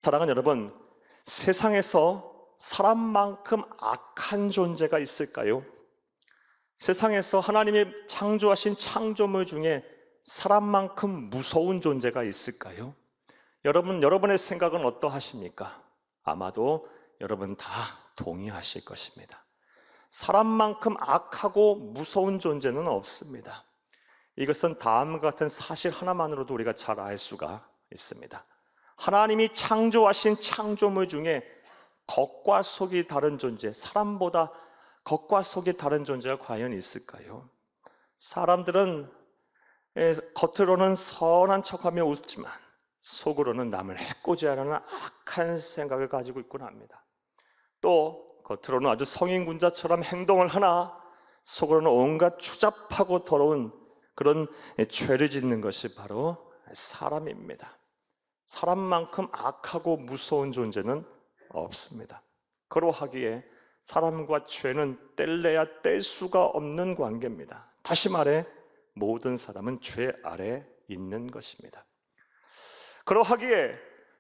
사랑하는 여러분, 세상에서 사람만큼 악한 존재가 있을까요? 세상에서 하나님이 창조하신 창조물 중에 사람만큼 무서운 존재가 있을까요? 여러분의 생각은 어떠하십니까? 아마도 여러분 다 동의하실 것입니다. 사람만큼 악하고 무서운 존재는 없습니다. 이것은 다음과 같은 사실 하나만으로도 우리가 잘 알 수가 있습니다. 하나님이 창조하신 창조물 중에 겉과 속이 다른 존재, 사람보다 겉과 속이 다른 존재가 과연 있을까요? 사람들은 겉으로는 선한 척하며 웃지만 속으로는 남을 해코지하려는 악한 생각을 가지고 있곤 합니다. 또 겉으로는 아주 성인군자처럼 행동을 하나 속으로는 온갖 추잡하고 더러운 그런 죄를 짓는 것이 바로 사람입니다. 사람만큼 악하고 무서운 존재는 없습니다. 그러하기에 사람과 죄는 뗄래야 뗄 수가 없는 관계입니다. 다시 말해 모든 사람은 죄 아래 있는 것입니다. 그러하기에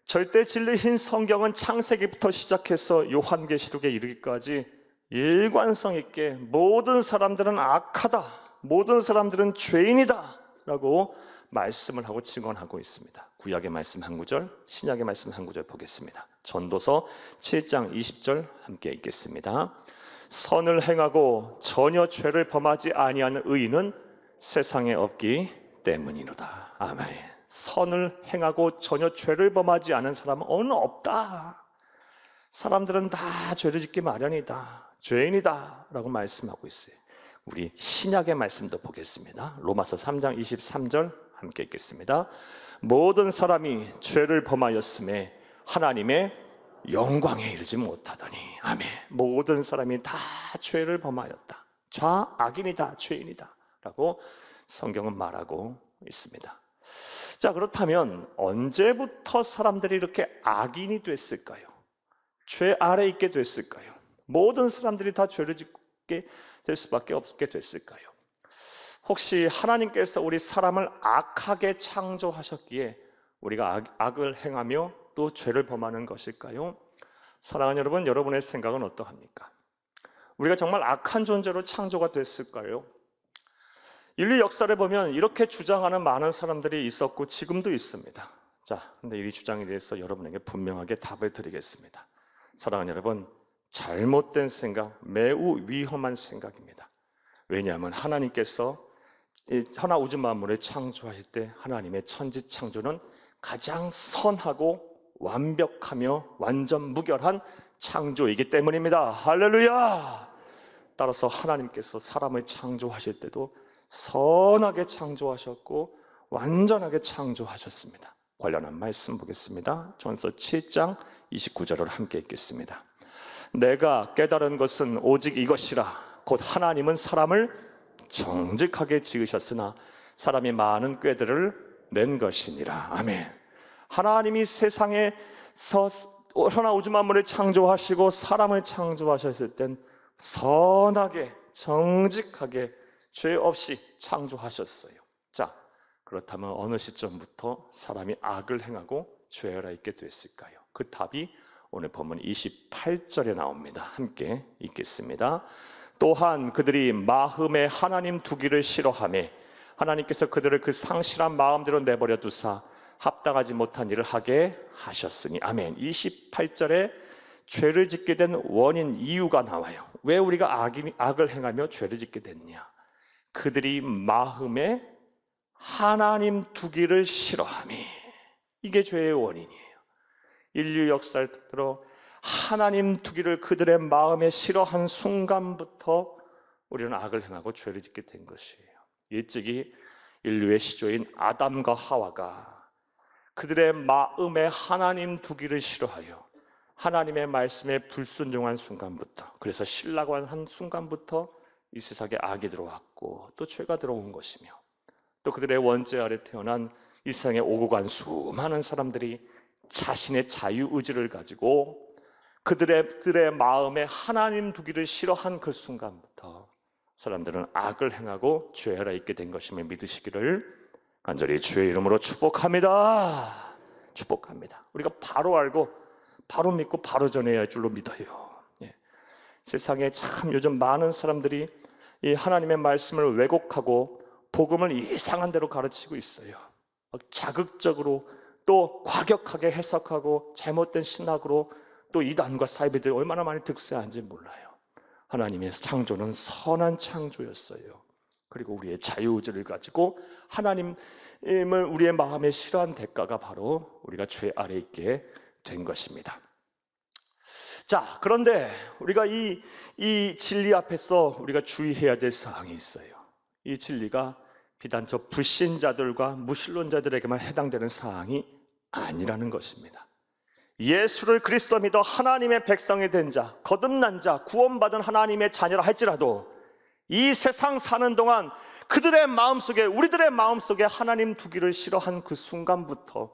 절대 진리인 성경은 창세기부터 시작해서 요한계시록에 이르기까지 일관성 있게 모든 사람들은 악하다, 모든 사람들은 죄인이다 라고 말씀을 하고 증언하고 있습니다. 구약의 말씀 한 구절, 신약의 말씀 한 구절 보겠습니다. 전도서 7장 20절 함께 읽겠습니다. 선을 행하고 전혀 죄를 범하지 아니하는 의인은 세상에 없기 때문이로다. 아멘. 선을 행하고 전혀 죄를 범하지 않은 사람은 어느 없다. 사람들은 다 죄를 짓기 마련이다, 죄인이다 라고 말씀하고 있어요. 우리 신약의 말씀도 보겠습니다. 로마서 3장 23절 함께 읽겠습니다. 모든 사람이 죄를 범하였음에 하나님의 영광에 이르지 못하더니. 아멘. 모든 사람이 다 죄를 범하였다, 악인이다, 죄인이다 라고 성경은 말하고 있습니다. 자, 그렇다면 언제부터 사람들이 이렇게 악인이 됐을까요? 죄 아래 있게 됐을까요? 모든 사람들이 다 죄를 짓게 될 수밖에 없게 됐을까요? 혹시 하나님께서 우리 사람을 악하게 창조하셨기에 우리가 악을 행하며 또 죄를 범하는 것일까요? 사랑하는 여러분, 여러분의 생각은 어떠합니까? 우리가 정말 악한 존재로 창조가 됐을까요? 인류 역사를 보면 이렇게 주장하는 많은 사람들이 있었고 지금도 있습니다. 자, 근데 이 주장에 대해서 여러분에게 분명하게 답을 드리겠습니다. 사랑하는 여러분, 잘못된 생각, 매우 위험한 생각입니다. 왜냐하면 하나님께서 하나 우주 만물을 창조하실 때 하나님의 천지 창조는 가장 선하고 완벽하며 완전 무결한 창조이기 때문입니다. 할렐루야! 따라서 하나님께서 사람을 창조하실 때도 선하게 창조하셨고 완전하게 창조하셨습니다. 관련한 말씀 보겠습니다. 전서 7장 29절을 함께 읽겠습니다. 내가 깨달은 것은 오직 이것이라. 곧 하나님은 사람을 정직하게 지으셨으나 사람이 많은 꾀들을 낸 것이니라. 아멘. 하나님이 세상에서 천하 우주 만물을 창조하시고 사람을 창조하셨을 땐 선하게 정직하게 죄 없이 창조하셨어요. 자, 그렇다면 어느 시점부터 사람이 악을 행하고 죄 아래 있게 됐을까요? 그 답이 오늘 본문 28절에 나옵니다. 함께 읽겠습니다. 또한 그들이 마음에 하나님 두기를 싫어하며 하나님께서 그들을 그 상실한 마음대로 내버려 두사 합당하지 못한 일을 하게 하셨으니. 아멘. 28절에 죄를 짓게 된 원인, 이유가 나와요. 왜 우리가 악을 행하며 죄를 짓게 됐냐? 그들이 마음에 하나님 두기를 싫어함이, 이게 죄의 원인이에요. 인류 역사를 들어 하나님 두기를 그들의 마음에 싫어한 순간부터 우리는 악을 행하고 죄를 짓게 된 것이에요. 일찍이 인류의 시조인 아담과 하와가 그들의 마음에 하나님 두기를 싫어하여 하나님의 말씀에 불순종한 순간부터, 그래서 신라고 한 순간부터 이 세상에 악이 들어왔고 또 죄가 들어온 것이며, 또 그들의 원죄 아래 태어난 이 세상에 오고 간 수많은 사람들이 자신의 자유의지를 가지고 그들의 마음에 하나님 두기를 싫어한 그 순간부터 사람들은 악을 행하고 죄 아래 있게 된 것임을 믿으시기를 간절히 주의 이름으로 축복합니다. 축복합니다. 우리가 바로 알고 바로 믿고 바로 전해야 할 줄로 믿어요. 예. 세상에 참 요즘 많은 사람들이 이 하나님의 말씀을 왜곡하고 복음을 이상한 대로 가르치고 있어요. 자극적으로 또 과격하게 해석하고 잘못된 신학으로 또 이단과 사이비들이 얼마나 많이 득세한지 몰라요. 하나님의 창조는 선한 창조였어요. 그리고 우리의 자유의지를 가지고 하나님을 우리의 마음에 싫어한 대가가 바로 우리가 죄 아래 있게 된 것입니다. 자, 그런데 우리가 이 진리 앞에서 우리가 주의해야 될 사항이 있어요. 이 진리가 비단 저 불신자들과 무신론자들에게만 해당되는 사항이 아니라는 것입니다. 예수를 그리스도 믿어 하나님의 백성이 된 자, 거듭난 자, 구원받은 하나님의 자녀라 할지라도 이 세상 사는 동안 그들의 마음속에, 우리들의 마음속에 하나님 두기를 싫어한 그 순간부터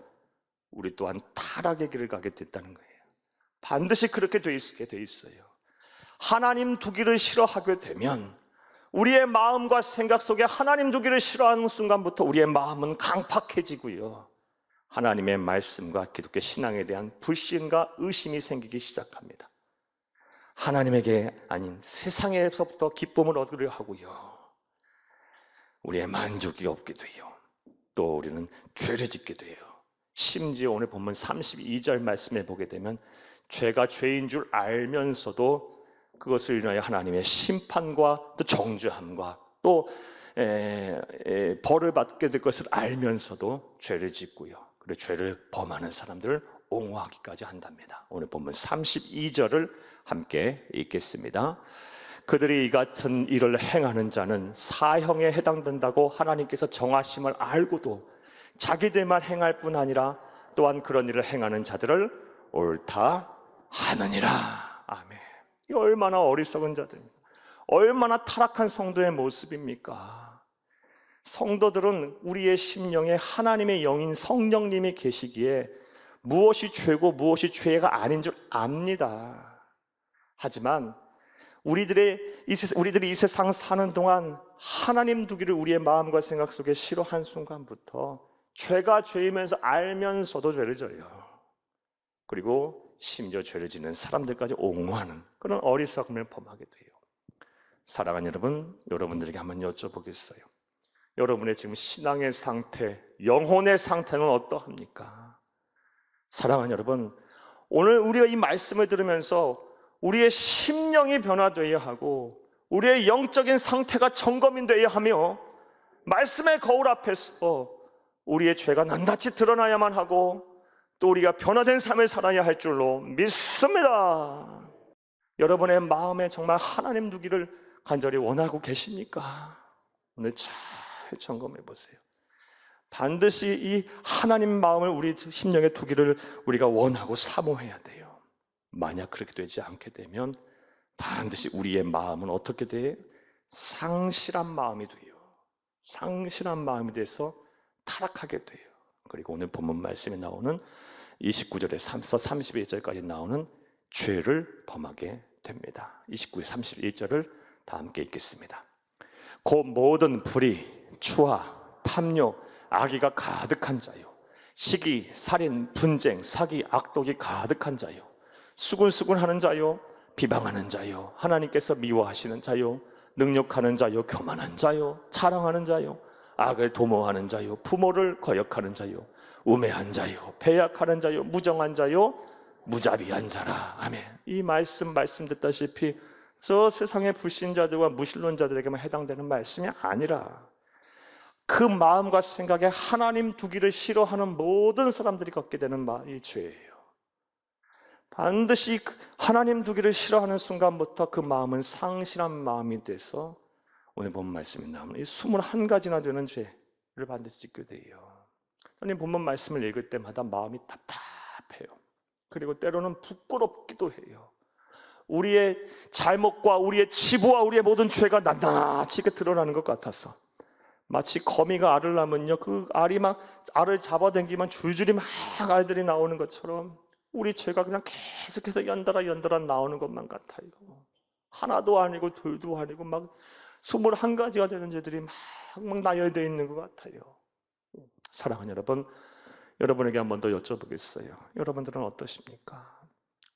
우리 또한 타락의 길을 가게 됐다는 거예요. 반드시 그렇게 돼 있게 돼 있어요. 하나님 두기를 싫어하게 되면 우리의 마음과 생각 속에 하나님 두기를 싫어하는 순간부터 우리의 마음은 강팍해지고요, 하나님의 말씀과 기독교 신앙에 대한 불신과 의심이 생기기 시작합니다. 하나님에게 아닌 세상에서부터 기쁨을 얻으려 하고요, 우리의 만족이 없게 돼요. 또 우리는 죄를 짓게 돼요. 심지어 오늘 본문 32절 말씀에 보게 되면 죄가 죄인 줄 알면서도 그것을 인하여 하나님의 심판과 또 정죄함과 또 벌을 받게 될 것을 알면서도 죄를 짓고요, 그리고 죄를 범하는 사람들을 옹호하기까지 한답니다. 오늘 본문 32절을 함께 읽겠습니다. 그들이 이 같은 일을 행하는 자는 사형에 해당된다고 하나님께서 정하심을 알고도 자기들만 행할 뿐 아니라 또한 그런 일을 행하는 자들을 옳다 하느니라. 아멘. 이 얼마나 어리석은 자들입니까? 얼마나 타락한 성도의 모습입니까? 성도들은 우리의 심령에 하나님의 영인 성령님이 계시기에 무엇이 죄고 무엇이 죄가 아닌 줄 압니다. 하지만 우리들이 이 세상 사는 동안 하나님 두기를 우리의 마음과 생각 속에 싫어한 순간부터 죄가 죄이면서 알면서도 죄를 져요. 그리고 심지어 죄를 짓는 사람들까지 옹호하는 그런 어리석음을 범하게 돼요. 사랑하는 여러분, 여러분들에게 한번 여쭤보겠어요. 여러분의 지금 신앙의 상태, 영혼의 상태는 어떠합니까? 사랑하는 여러분, 오늘 우리가 이 말씀을 들으면서 우리의 심령이 변화되어야 하고 우리의 영적인 상태가 점검되어야 하며 말씀의 거울 앞에서 우리의 죄가 낱낱이 드러나야만 하고 또 우리가 변화된 삶을 살아야 할 줄로 믿습니다. 여러분의 마음에 정말 하나님 두기를 간절히 원하고 계십니까? 오늘 잘 점검해 보세요. 반드시 이 하나님 마음을 우리 심령에 두기를 우리가 원하고 사모해야 돼요. 만약 그렇게 되지 않게 되면 반드시 우리의 마음은 어떻게 돼요? 상실한 마음이 돼요. 상실한 마음이 돼서 타락하게 돼요. 그리고 오늘 본문 말씀에 나오는 29절에서 31절까지 나오는 죄를 범하게 됩니다. 29절, 31절을 다 함께 읽겠습니다. 곧 모든 불의, 추하, 탐욕, 악의가 가득한 자요, 시기, 살인, 분쟁, 사기, 악독이 가득한 자요, 수군수군하는 자요, 비방하는 자요, 하나님께서 미워하시는 자요, 능욕하는 자요, 교만한 자요, 자랑하는 자요, 악을 도모하는 자요, 부모를 거역하는 자요, 우매한 자요, 배약하는 자요, 무정한 자요, 무자비한 자라. 아멘. 이 말씀 듣다시피 저 세상의 불신자들과 무신론자들에게만 해당되는 말씀이 아니라 그 마음과 생각에 하나님 두기를 싫어하는 모든 사람들이 갖게 되는 이 죄예요. 반드시 하나님 두기를 싫어하는 순간부터 그 마음은 상실한 마음이 돼서 오늘 본문 말씀에 나오는 이 21가지나 되는 죄를 반드시 짓게 돼요. 저는 본문 말씀을 읽을 때마다 마음이 답답해요. 그리고 때로는 부끄럽기도 해요. 우리의 잘못과 우리의 치부와 우리의 모든 죄가 낱낱이 드러나는 것 같아서 마치 거미가 알을 낳으면요, 그 알이 막 알을 잡아당기면 줄줄이 막 알들이 나오는 것처럼 우리 죄가 그냥 계속해서 연달아 나오는 것만 같아요. 하나도 아니고 둘도 아니고 막 21가지가 되는 죄들이 막 나열되어 있는 것 같아요. 사랑하는 여러분, 여러분에게 한 번 더 여쭤보겠어요. 여러분들은 어떠십니까?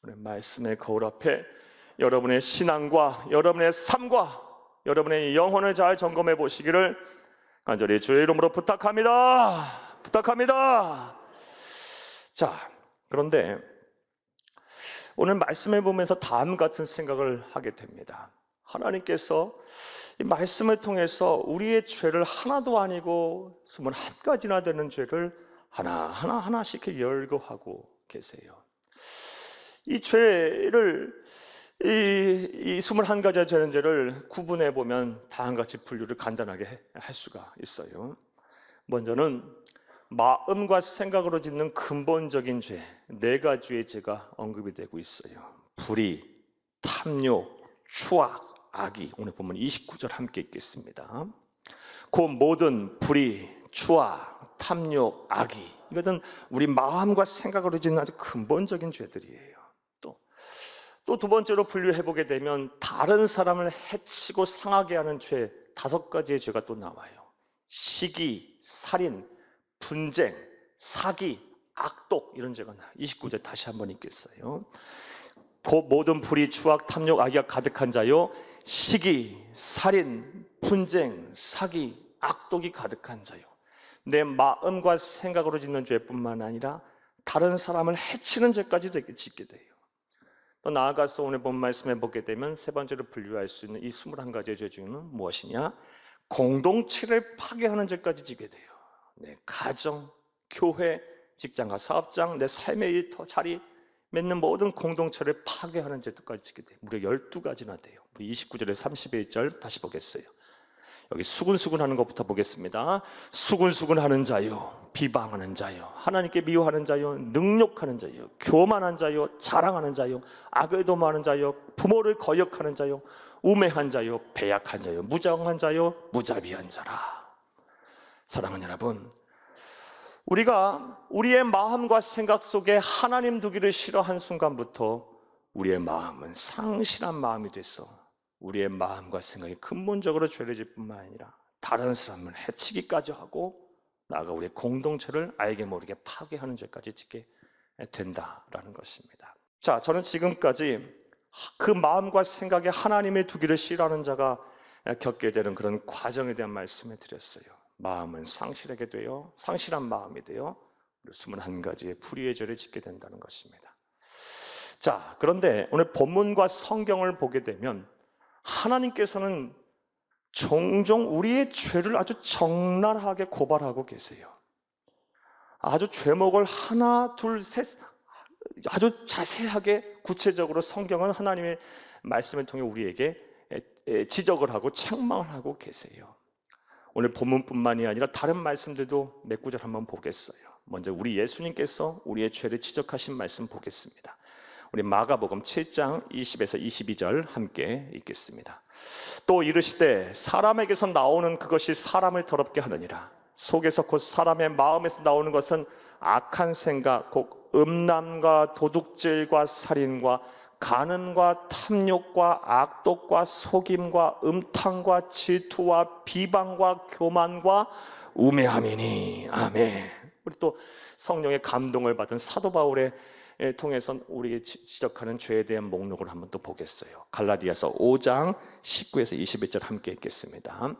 오늘 말씀의 거울 앞에 여러분의 신앙과 여러분의 삶과 여러분의 영혼을 잘 점검해 보시기를 간절히 주의 이름으로 부탁합니다. 부탁합니다. 자, 그런데 오늘 말씀을 보면서 다음 같은 생각을 하게 됩니다. 하나님께서 이 말씀을 통해서 우리의 죄를 하나도 아니고 21가지나 되는 죄를 하나씩 열거하고 계세요. 이 죄를 이 21가지 되는 죄를 구분해 보면 다음과 같이 분류를 간단하게 할 수가 있어요. 먼저는 마음과 생각으로 짓는 근본적인 죄, 4가지의 죄가 언급이 되고 있어요. 불의, 탐욕, 추악, 악의. 오늘 보면 29절 함께 읽겠습니다. 그 모든 불의, 추악, 탐욕, 악의, 이것은 우리 마음과 생각으로 짓는 아주 근본적인 죄들이에요. 또 두 번째로 분류해 보게 되면 다른 사람을 해치고 상하게 하는 죄 5가지의 죄가 또 나와요. 시기, 살인, 분쟁, 사기, 악독, 이런 죄가 나와요. 29절 다시 한번 읽겠어요. 그 모든 불의, 추악, 탐욕, 악의가 가득한 자요, 시기, 살인, 분쟁, 사기, 악독이 가득한 자요. 내 마음과 생각으로 짓는 죄뿐만 아니라 다른 사람을 해치는 죄까지 짓게 돼요. 또 나아가서 오늘 본 말씀에 보게 되면 세 번째로 분류할 수 있는 이 21가지의 죄 중에는 무엇이냐? 공동체를 파괴하는 죄까지 지게 돼요. 내 가정, 교회, 직장과 사업장, 내 삶의 자리 맺는 모든 공동체를 파괴하는 죄까지 지게 돼요. 무려 12가지나 돼요. 29절에 31절 다시 보겠어요. 여기 수군수군하는 것부터 보겠습니다. 수군수군하는 자요, 비방하는 자요, 하나님께 미워하는 자요, 능욕하는 자요, 교만한 자요, 자랑하는 자요, 악을 도모하는 자요, 부모를 거역하는 자요, 우매한 자요, 배약한 자요, 무정한 자요, 무자비한 자라. 사랑하는 여러분, 우리가 우리의 마음과 생각 속에 하나님 두기를 싫어한 순간부터 우리의 마음은 상실한 마음이 돼서 우리의 마음과 생각이 근본적으로 죄를 짓 뿐만 아니라 다른 사람을 해치기까지 하고 나아가 우리의 공동체를 알게 모르게 파괴하는 죄까지 짓게 된다라는 것입니다. 자, 저는 지금까지 그 마음과 생각에 하나님의 두기를 싫어하는 자가 겪게 되는 그런 과정에 대한 말씀을 드렸어요. 마음은 상실하게 되어 상실한 마음이 되어 21가지의 불의의 죄를 짓게 된다는 것입니다. 자, 그런데 오늘 본문과 성경을 보게 되면 하나님께서는 종종 우리의 죄를 아주 적나라하게 고발하고 계세요. 아주 죄목을 하나, 둘, 셋 아주 자세하게 구체적으로 성경은 하나님의 말씀을 통해 우리에게 지적을 하고 책망을 하고 계세요. 오늘 본문뿐만이 아니라 다른 말씀들도 몇 구절 한번 보겠어요. 먼저 우리 예수님께서 우리의 죄를 지적하신 말씀 보겠습니다. 우리 마가복음 7장 20에서 22절 함께 읽겠습니다. 또 이르시되 사람에게서 나오는 그것이 사람을 더럽게 하느니라. 속에서 곧 사람의 마음에서 나오는 것은 악한 생각, 곧 음란과 도둑질과 살인과 간음과 탐욕과 악독과 속임과 음탕과 질투와 비방과 교만과 우매함이니. 아멘. 우리 또 성령의 감동을 받은 사도 바울의 통해서 우리에게 지적하는 죄에 대한 목록을 한번 또 보겠어요. 갈라디아서 5장 19에서 21절 함께 읽겠습니다.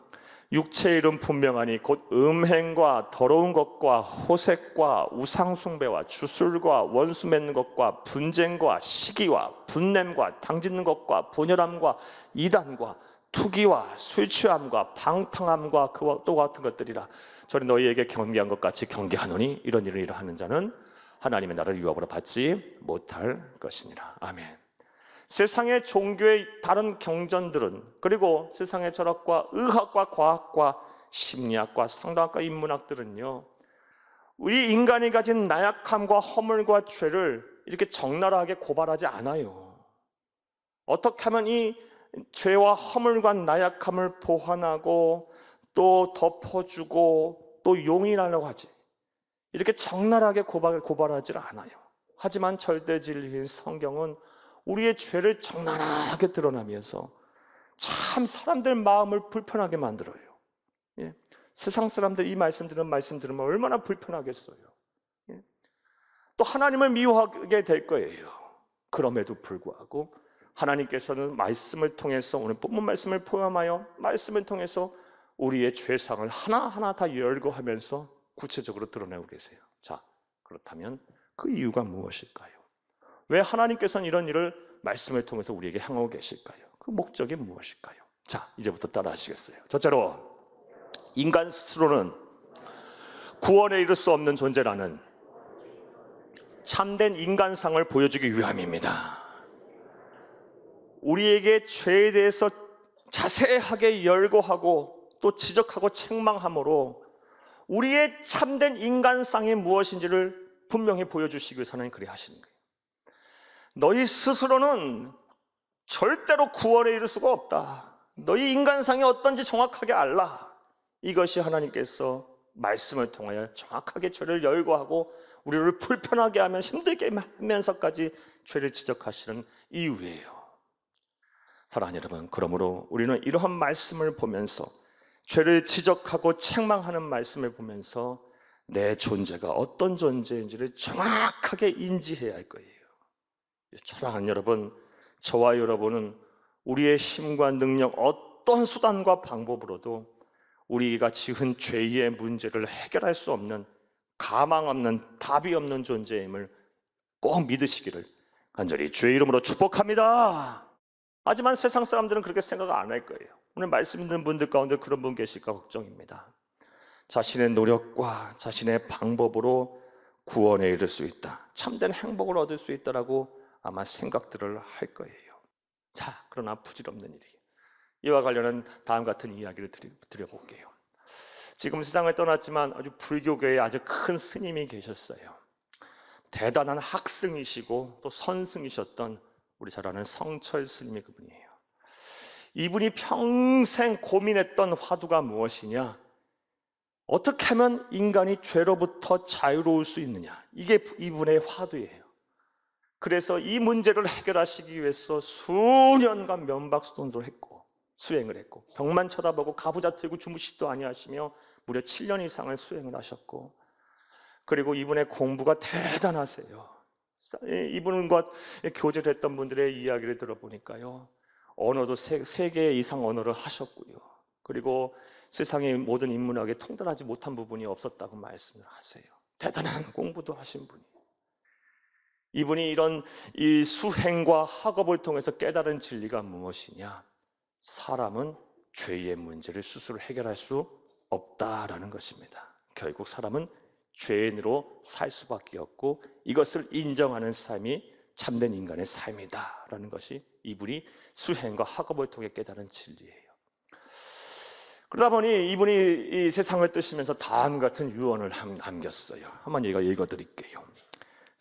육체의 이름 분명하니 곧 음행과 더러운 것과 호색과 우상숭배와 주술과 원수 맺는 것과 분쟁과 시기와 분냄과 당짓는 것과 분열함과 이단과 투기와 술 취함과 방탕함과 그와 또 같은 것들이라. 저는 너희에게 경계한 것 같이 경계하노니 이런 일을 하는 자는 하나님의 나라를 유업으로 받지 못할 것이니라. 아멘. 세상의 종교의 다른 경전들은, 그리고 세상의 철학과 의학과 과학과 심리학과 상담학과 인문학들은요, 우리 인간이 가진 나약함과 허물과 죄를 이렇게 적나라하게 고발하지 않아요. 어떻게 하면 이 죄와 허물과 나약함을 보완하고 또 덮어주고 또 용인하려고 하지, 이렇게 적나라하게 고발하지 않아요. 하지만 절대 진리인 성경은 우리의 죄를 적나라하게 드러나면서 참 사람들 마음을 불편하게 만들어요. 예. 세상 사람들 이 말씀 들으면 얼마나 불편하겠어요. 예. 또 하나님을 미워하게 될 거예요. 그럼에도 불구하고 하나님께서는 말씀을 통해서, 오늘 본문 말씀을 포함하여 말씀을 통해서 우리의 죄상을 하나하나 다 열거하면서 구체적으로 드러내고 계세요. 자, 그렇다면 그 이유가 무엇일까요? 왜 하나님께서는 이런 일을 말씀을 통해서 우리에게 향하고 계실까요? 그 목적이 무엇일까요? 자, 이제부터 따라 하시겠어요? 첫째로, 인간 스스로는 구원에 이를 수 없는 존재라는 참된 인간상을 보여주기 위함입니다. 우리에게 죄에 대해서 자세하게 열거하고 또 지적하고 책망함으로 우리의 참된 인간상이 무엇인지를 분명히 보여주시기 위해서 하나님 그리 하시는 거예요. 너희 스스로는 절대로 구원에 이를 수가 없다. 너희 인간상이 어떤지 정확하게 알라. 이것이 하나님께서 말씀을 통하여 정확하게 죄를 열거하고 우리를 불편하게 하면 힘들게 하면서까지 죄를 지적하시는 이유예요. 사랑하는 여러분, 그러므로 우리는 이러한 말씀을 보면서 죄를 지적하고 책망하는 말씀을 보면서 내 존재가 어떤 존재인지를 정확하게 인지해야 할 거예요. 사랑하는 여러분, 저와 여러분은 우리의 힘과 능력, 어떤 수단과 방법으로도 우리가 지은 죄의 문제를 해결할 수 없는, 가망 없는, 답이 없는 존재임을 꼭 믿으시기를 간절히 주의 이름으로 축복합니다. 하지만 세상 사람들은 그렇게 생각 안 할 거예요. 오늘 말씀 있는 분들 가운데 그런 분 계실까 걱정입니다. 자신의 노력과 자신의 방법으로 구원에 이를 수 있다, 참된 행복을 얻을 수 있다라고 아마 생각들을 할 거예요. 자, 그러나 부질없는 일이, 이와 관련한 다음 같은 이야기를 드려볼게요. 지금 세상을 떠났지만 아주 불교계에 아주 큰 스님이 계셨어요. 대단한 학승이시고 또 선승이셨던 우리 잘 아는 성철 스님이 그분이에요. 이분이 평생 고민했던 화두가 무엇이냐, 어떻게 하면 인간이 죄로부터 자유로울 수 있느냐, 이게 이분의 화두예요. 그래서 이 문제를 해결하시기 위해서 수년간 면박수동을 했고 수행을 했고, 벽만 쳐다보고 가부좌 들고 주무시지도 아니하시며 무려 7년 이상을 수행을 하셨고, 그리고 이분의 공부가 대단하세요. 이분과 교제를 했던 분들의 이야기를 들어보니까요, 언어도 3개 이상 언어를 하셨고요, 그리고 세상의 모든 인문학에 통달하지 못한 부분이 없었다고 말씀을 하세요. 대단한 공부도 하신 분이, 이분이 이런 이 수행과 학업을 통해서 깨달은 진리가 무엇이냐, 사람은 죄의 문제를 스스로 해결할 수 없다라는 것입니다. 결국 사람은 죄인으로 살 수밖에 없고 이것을 인정하는 삶이 참된 인간의 삶이다라는 것이 이분이 수행과 학업을 통해 깨달은 진리예요. 그러다 보니 이분이 이 세상을 뜨시면서 다음 같은 유언을 남겼어요. 한번 읽어드릴게요.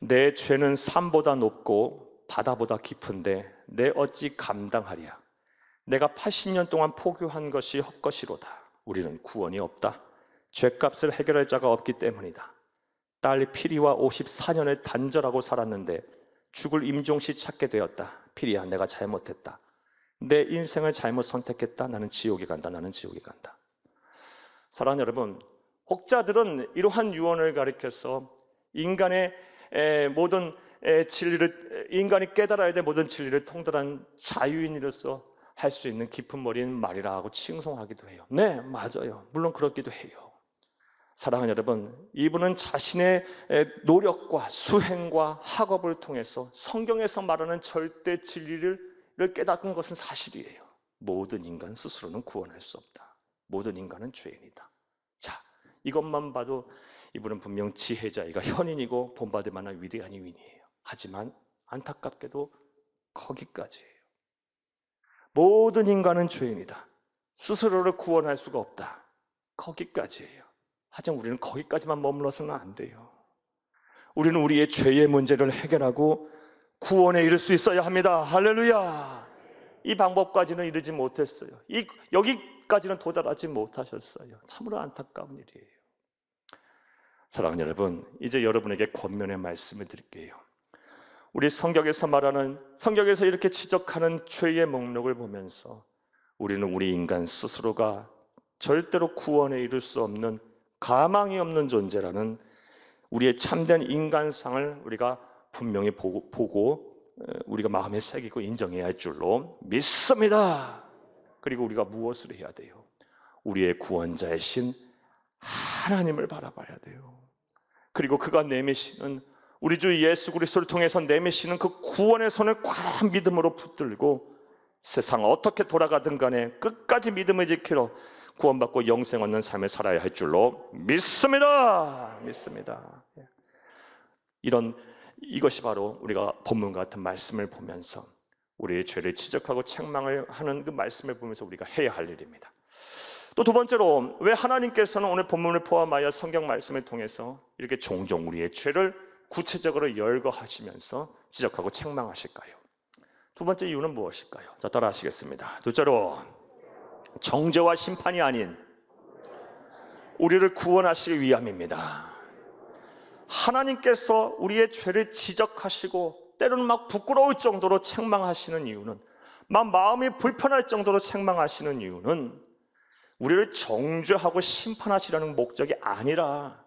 내 죄는 산보다 높고 바다보다 깊은데 내 어찌 감당하랴. 내가 80년 동안 포교한 것이 헛것이로다. 우리는 구원이 없다. 죄값을 해결할 자가 없기 때문이다. 딸 피리와 54년을 단절하고 살았는데 죽을 임종시 찾게 되었다. 피리야, 내가 잘못했다. 내 인생을 잘못 선택했다. 나는 지옥에 간다. 나는 지옥에 간다. 사랑하는 여러분, 혹자들은 이러한 유언을 가리켜서 인간의 모든 진리를, 인간이 깨달아야 될 모든 진리를 통달한 자유인으로서 할 수 있는 깊은 머리인 말이라 하고 칭송하기도 해요. 네, 맞아요. 물론 그렇기도 해요. 사랑하는 여러분, 이분은 자신의 노력과 수행과 학업을 통해서 성경에서 말하는 절대 진리를 깨닫는 것은 사실이에요. 모든 인간 스스로는 구원할 수 없다. 모든 인간은 죄인이다. 자, 이것만 봐도 이분은 분명 지혜자이가 현인이고 본받을 만한 위대한 인이에요. 하지만 안타깝게도 거기까지예요. 모든 인간은 죄인이다. 스스로를 구원할 수가 없다. 거기까지예요. 하지만 우리는 거기까지만 머물러서는 안 돼요. 우리는 우리의 죄의 문제를 해결하고 구원에 이를 수 있어야 합니다. 할렐루야. 이 방법까지는 이르지 못했어요. 여기까지는 도달하지 못하셨어요. 참으로 안타까운 일이에요. 사랑하는 여러분, 이제 여러분에게 권면의 말씀을 드릴게요. 우리 성경에서 이렇게 지적하는 죄의 목록을 보면서 우리는 우리 인간 스스로가 절대로 구원에 이를 수 없는, 가망이 없는 존재라는 우리의 참된 인간상을 우리가 분명히 보고 우리가 마음에 새기고 인정해야 할 줄로 믿습니다. 그리고 우리가 무엇을 해야 돼요? 우리의 구원자이신 하나님을 바라봐야 돼요. 그리고 그가 내미시는, 우리 주 예수 그리스도를 통해서 내미시는 그 구원의 손을 꽉 믿음으로 붙들고 세상 어떻게 돌아가든 간에 끝까지 믿음을 지키러 구원받고 영생 얻는 삶을 살아야 할 줄로 믿습니다. 이것이 바로 우리가 본문 같은 말씀을 보면서 우리의 죄를 지적하고 책망을 하는 그 말씀을 보면서 우리가 해야 할 일입니다. 또 두 번째로, 왜 하나님께서는 오늘 본문을 포함하여 성경 말씀을 통해서 이렇게 종종 우리의 죄를 구체적으로 열거하시면서 지적하고 책망하실까요? 두 번째 이유는 무엇일까요? 자, 따라 하시겠습니다. 둘째로, 정죄와 심판이 아닌 우리를 구원하시기 위함입니다. 하나님께서 우리의 죄를 지적하시고 때로는 막 부끄러울 정도로 책망하시는 이유는, 막 마음이 불편할 정도로 책망하시는 이유는 우리를 정죄하고 심판하시라는 목적이 아니라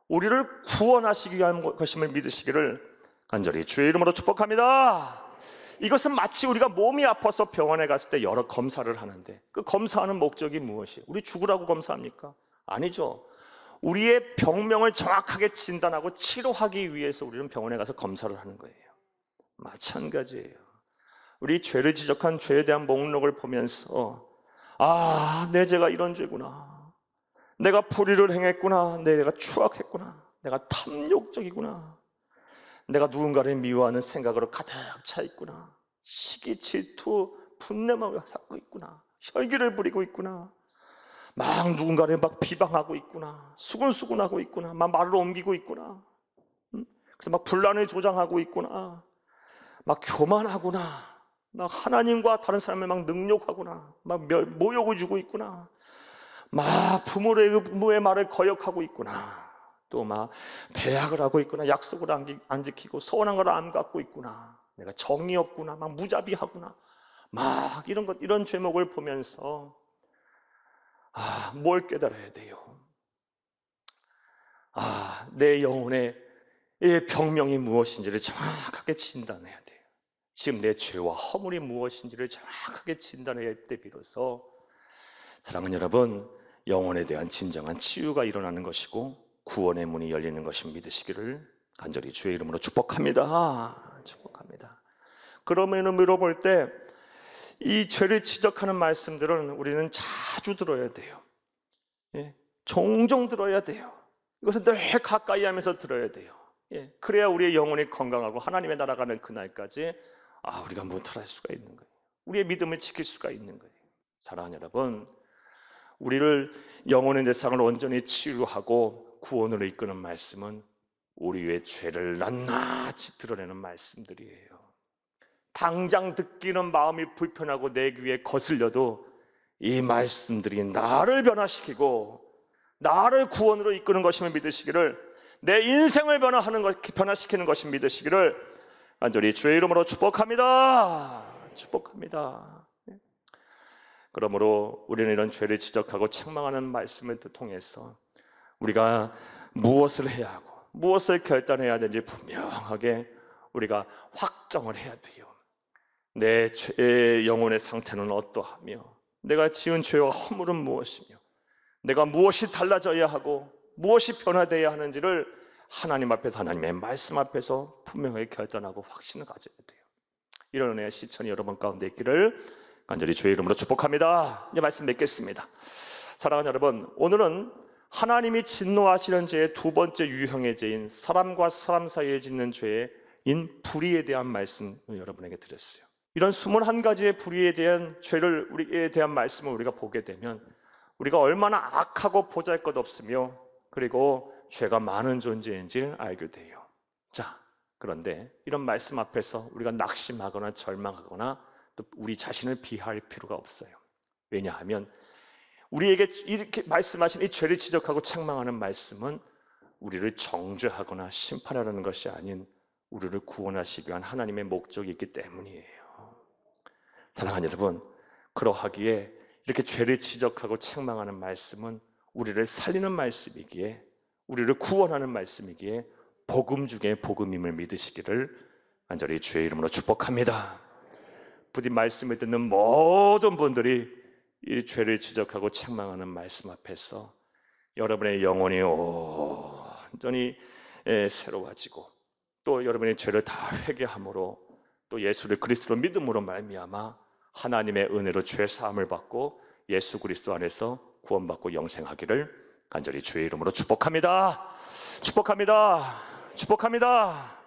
우리를 구원하시기 위한 것임을 믿으시기를 간절히 주의 이름으로 축복합니다. 이것은 마치 우리가 몸이 아파서 병원에 갔을 때 여러 검사를 하는데 그 검사하는 목적이 무엇이에요? 우리 죽으라고 검사합니까? 아니죠. 우리의 병명을 정확하게 진단하고 치료하기 위해서 우리는 병원에 가서 검사를 하는 거예요. 마찬가지예요. 우리 죄를 지적한 죄에 대한 목록을 보면서, 아, 내 죄가 이런 죄구나, 내가 불의를 행했구나, 내가 추악했구나, 내가 탐욕적이구나, 내가 누군가를 미워하는 생각으로 가득 차 있구나, 시기, 질투, 분냄을 쌓고 있구나, 혈기를 부리고 있구나, 막 누군가를 막 비방하고 있구나, 수군수군하고 있구나, 막 말을 옮기고 있구나, 그래서 막 분란을 조장하고 있구나, 막 교만하구나, 막 하나님과 다른 사람을 막 능욕하구나, 막 모욕을 주고 있구나, 막 부모의 말을 거역하고 있구나, 또 막 배약을 하고 있구나, 약속을 안 지키고 서운한 걸 안 갚고 있구나, 내가 정이 없구나, 막 무자비하구나, 막 이런 죄목을 보면서 뭘 깨달아야 돼요? 내 영혼의 병명이 무엇인지를 정확하게 진단해야 돼요. 지금 내 죄와 허물이 무엇인지를 정확하게 진단해야 할 때 비로소, 사랑하는 여러분, 영혼에 대한 진정한 치유가 일어나는 것이고 구원의 문이 열리는 것을 믿으시기를 간절히 주의 이름으로 축복합니다. 그러면 의미로 볼 때 이 죄를 지적하는 말씀들은 우리는 자주 들어야 돼요. 종종 들어야 돼요. 이것을 늘 가까이 하면서 들어야 돼요. 그래야 우리의 영혼이 건강하고 하나님의 나라가는 그날까지 우리가 무탈할 수가 있는 거예요. 우리의 믿음을 지킬 수가 있는 거예요. 사랑하는 여러분, 우리를 영혼의 대상을 온전히 치유하고 구원으로 이끄는 말씀은 우리의 죄를 낱낱이 드러내는 말씀들이에요. 당장 듣기는 마음이 불편하고 내 귀에 거슬려도 이 말씀들이 나를 변화시키고 나를 구원으로 이끄는 것임을 믿으시기를, 내 인생을 변화시키는 것임을 믿으시기를 간절히 주의 이름으로 축복합니다. 그러므로 우리는 이런 죄를 지적하고 책망하는 말씀을 통해서 우리가 무엇을 해야 하고 무엇을 결단해야 되는지 분명하게 우리가 확정을 해야 돼요. 내 죄의 영혼의 상태는 어떠하며 내가 지은 죄와 허물은 무엇이며 내가 무엇이 달라져야 하고 무엇이 변화되어야 하는지를 하나님 앞에서, 하나님의 말씀 앞에서 분명하게 결단하고 확신을 가져야 돼요. 이런 은혜의 시천이 여러분 가운데 있기를 간절히 주의 이름으로 축복합니다. 이제 말씀 맺겠습니다. 사랑하는 여러분, 오늘은 하나님이 진노하시는 죄의 두 번째 유형의 죄인 사람과 사람 사이에 짓는 죄인 불의에 대한 말씀을 여러분에게 드렸어요. 이런 21가지의 불의에 대한 죄를 우리에 대한 말씀을 우리가 보게 되면 우리가 얼마나 악하고 보잘것없으며 그리고 죄가 많은 존재인지 알게 돼요. 자, 그런데 이런 말씀 앞에서 우리가 낙심하거나 절망하거나 또 우리 자신을 비하할 필요가 없어요. 왜냐하면 우리에게 이렇게 말씀하신 이 죄를 지적하고 책망하는 말씀은 우리를 정죄하거나 심판하라는 것이 아닌 우리를 구원하시기 위한 하나님의 목적이 있기 때문이에요. 사랑하는 여러분, 그러하기에 이렇게 죄를 지적하고 책망하는 말씀은 우리를 살리는 말씀이기에 우리를 구원하는 말씀이기에 복음 중에 복음임을 믿으시기를 간절히 주의 이름으로 축복합니다. 부디 말씀을 듣는 모든 분들이 이 죄를 지적하고 책망하는 말씀 앞에서 여러분의 영혼이 온전히 새로워지고 또 여러분의 죄를 다 회개함으로 또 예수를 그리스도로 믿음으로 말미암아 하나님의 은혜로 죄 사함을 받고 예수 그리스도 안에서 구원받고 영생하기를 간절히 주의 이름으로 축복합니다. 축복합니다. 축복합니다.